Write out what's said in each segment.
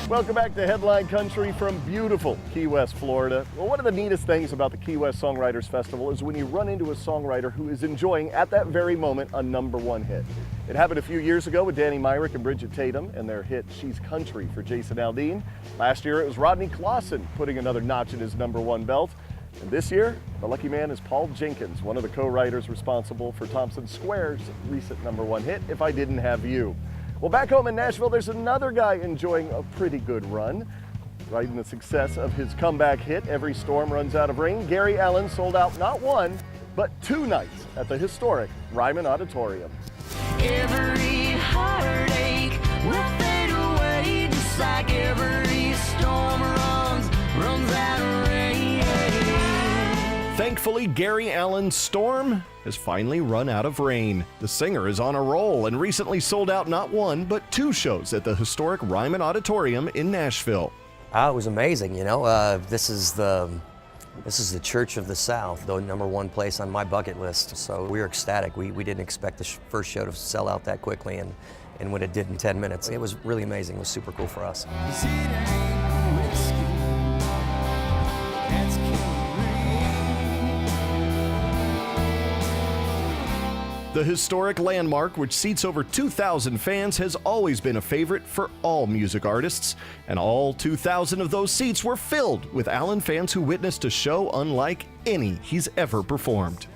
Welcome back to Headline Country from beautiful Key West, Florida. Well, one of the neatest things about the Key West Songwriters Festival is when you run into a songwriter who is enjoying, at that very moment, a #1 hit. It happened a few years ago with Danny Myrick and Bridget Tatum and their hit She's Country for Jason Aldean. Last year it was Rodney Clawson putting another notch in his #1 belt. And this year, the lucky man is Paul Jenkins, one of the co-writers responsible for Thompson Square's recent #1 hit, If I Didn't Have You. Well, back home in Nashville, there's another guy enjoying a pretty good run. Riding the success of his comeback hit, Every Storm Runs Out of Rain, Gary Allan sold out not one, but 2 nights at the historic Ryman Auditorium. Every heartache will fade away, just like every storm runs out of rain. Thankfully, Gary Allan's Storm has finally run out of rain. The singer is on a roll and recently sold out not 1, but 2 shows at the historic Ryman Auditorium in Nashville. It was amazing, you know. This is the Church of the South, the #1 place on my bucket list. So we were ecstatic. We didn't expect the first show to sell out that quickly, and when it did in 10 minutes, it was really amazing. It was super cool for us. The historic landmark, which seats over 2,000 fans, has always been a favorite for all music artists, and all 2,000 of those seats were filled with Allan fans who witnessed a show unlike any he's ever performed.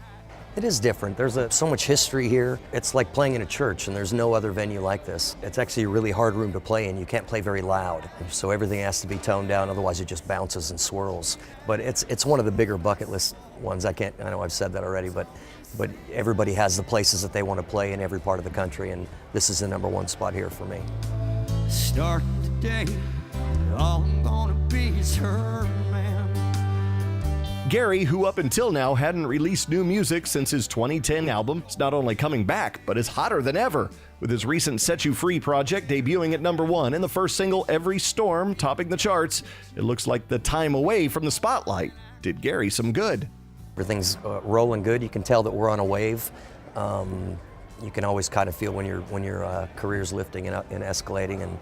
It is different. There's so much history here. It's like playing in a church, and there's no other venue like this. It's actually a really hard room to play in. You can't play very loud, so everything has to be toned down, otherwise it just bounces and swirls. But it's one of the bigger bucket list ones. I know I've said that already, but everybody has the places that they want to play in every part of the country, and this is the #1 spot here for me. Start today, all I'm gonna be is her man. Gary, who up until now hadn't released new music since his 2010 album, is not only coming back, but is hotter than ever, with his recent Set You Free project debuting at #1 and the first single, Every Storm, topping the charts. It looks like the time away from the spotlight did Gary some good. Everything's rolling good. You can tell that we're on a wave. You can always kind of feel when your career's lifting and escalating, and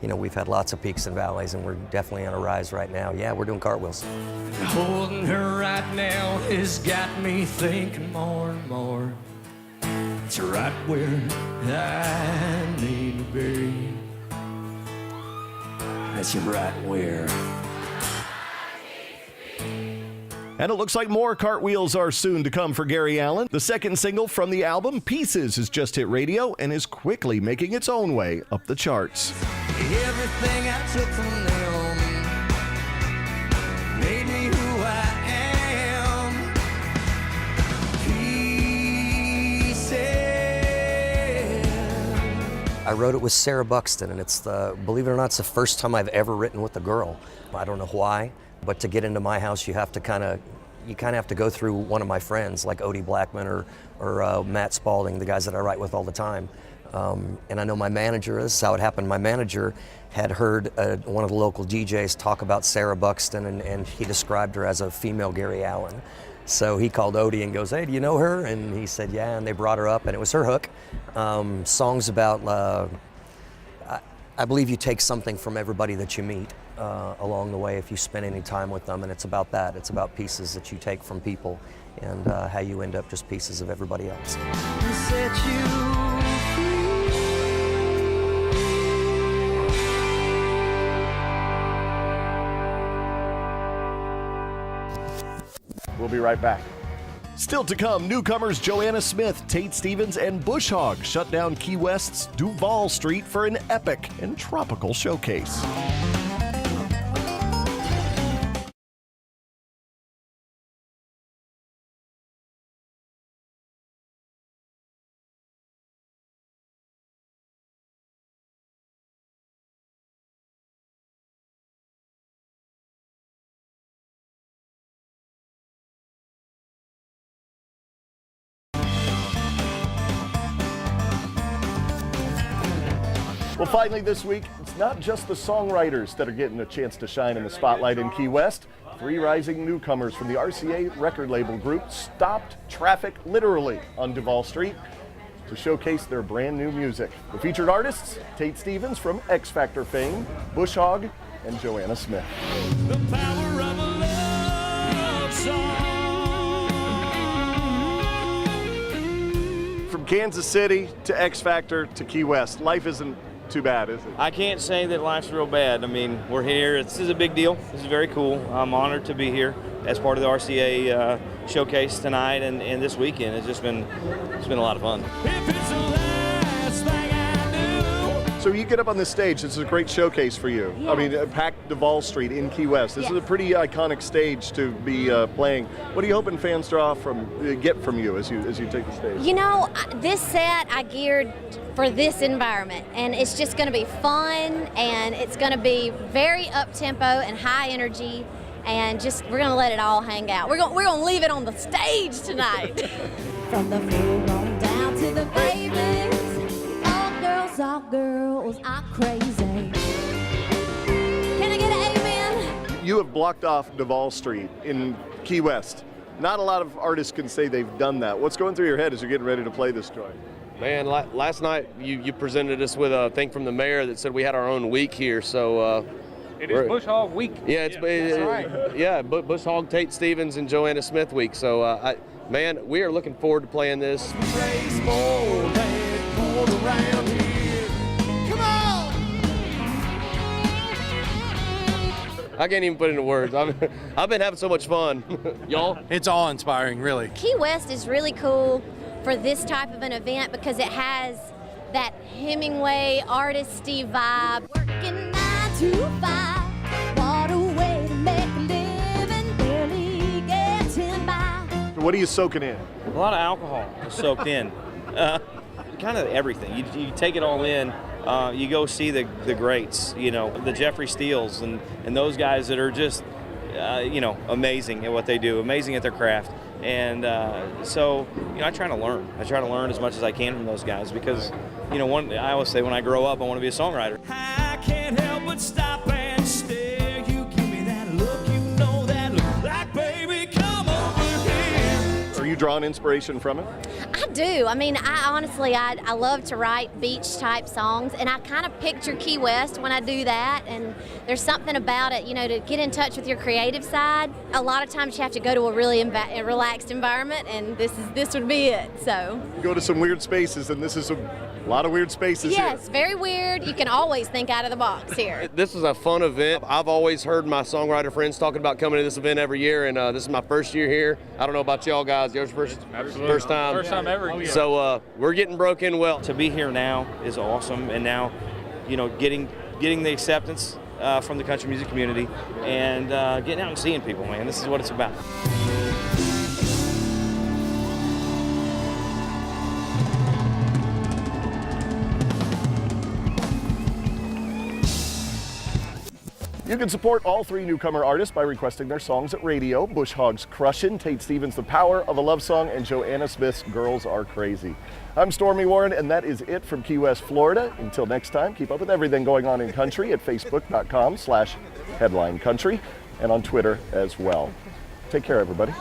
you know, we've had lots of peaks and valleys, and we're definitely on a rise right now. Yeah, we're doing cartwheels. Holding her right now has got me thinking more and more. It's right where I need to be. That's right where. And it looks like more cartwheels are soon to come for Gary Allan. The second single from the album, Pieces, has just hit radio and is quickly making its own way up the charts. Everything I took from them made me who I am. Pieces. I wrote it with Sarah Buxton, and believe it or not, it's the first time I've ever written with a girl. I don't know why, but to get into my house, you kind of have to go through one of my friends, like Odie Blackman or Matt Spalding, the guys that I write with all the time. And I know my manager, this is how it happened. My manager had heard one of the local DJs talk about Sarah Buxton, and he described her as a female Gary Allan. So he called Odie and goes, "Hey, do you know her?" And he said, "Yeah," and they brought her up, and it was her hook. Songs about, I believe you take something from everybody that you meet along the way if you spend any time with them, and it's about that. It's about pieces that you take from people and how you end up just pieces of everybody else. Set you free. We'll be right back. Still to come, newcomers Joanna Smith, Tate Stevens, and Bush Hog shut down Key West's Duval Street for an epic and tropical showcase. Well, finally this week, it's not just the songwriters that are getting a chance to shine in the spotlight in Key West. 3 rising newcomers from the RCA record label group stopped traffic literally on Duval Street. to showcase their brand new music. The featured artists, Tate Stevens from X Factor fame, Bush Hog, and Joanna Smith. The power of a love song. From Kansas City to X Factor to Key West, life isn't too bad, is it? I can't say that life's real bad. I mean, we're here. This is a big deal. This is very cool. I'm honored to be here as part of the RCA showcase tonight and this weekend. It's been a lot of fun. If it's the last thing I do. So you get up on this stage, this is a great showcase for you. Yeah. I mean, packed Duval Street in Key West. This is a pretty iconic stage to be playing. What are you hoping fans get from you as you take the stage? You know, this set I geared for this environment, and it's just going to be fun, and it's going to be very up-tempo and high energy, and just we're going to let it all hang out. We're going to leave it on the stage tonight. From the floor on down to the babies, all girls are crazy. Can I get an amen? You have blocked off Duval Street in Key West. Not a lot of artists can say they've done that. What's going through your head as you're getting ready to play this joint? Man, last night you presented us with a thing from the mayor that said we had our own week here. So it is Bush Hog Week. Yeah, Bush Hog, Tate Stevens, and Joanna Smith Week. So man, we are looking forward to playing this. I can't even put it into words. I've been having so much fun. Y'all? It's awe-inspiring, really. Key West is really cool for this type of an event because it has that Hemingway artisty vibe. Working 9 to 5, what a way to make a living, barely getting by. What are you soaking in? A lot of alcohol is soaked in. Kind of everything. You take it all in. You go see the greats, the Jeffrey Steeles and those guys that are just, amazing at what they do, amazing at their craft. And so, I try to learn. I try to learn as much as I can from those guys because, I always say when I grow up, I want to be a songwriter. I can't help but stop and stare. You give me that look, you know that look. Like, baby, come over here. Are you drawing inspiration from it? I do. I mean, I love to write beach type songs, and I kind of picture Key West when I do that, and there's something about it, to get in touch with your creative side. A lot of times you have to go to a really relaxed environment, and this would be it, so. Go to some weird spaces, and this is a lot of weird spaces Yes, here. very weird. You can always think out of the box here. This is a fun event. I've always heard my songwriter friends talking about coming to this event every year, and this is my first year here. I don't know about y'all guys. Yours first time? First time ever. So we're getting broke in well. To be here now is awesome, and now, getting the acceptance from the country music community and getting out and seeing people, man. This is what it's about. You can support all 3 newcomer artists by requesting their songs at radio. Bush Hog's Crushin', Tate Stevens' The Power of a Love Song, and Joanna Smith's Girls Are Crazy. I'm Stormy Warren, and that is it from Key West, Florida. Until next time, keep up with everything going on in country at facebook.com/headlinecountry and on Twitter as well. Take care, everybody.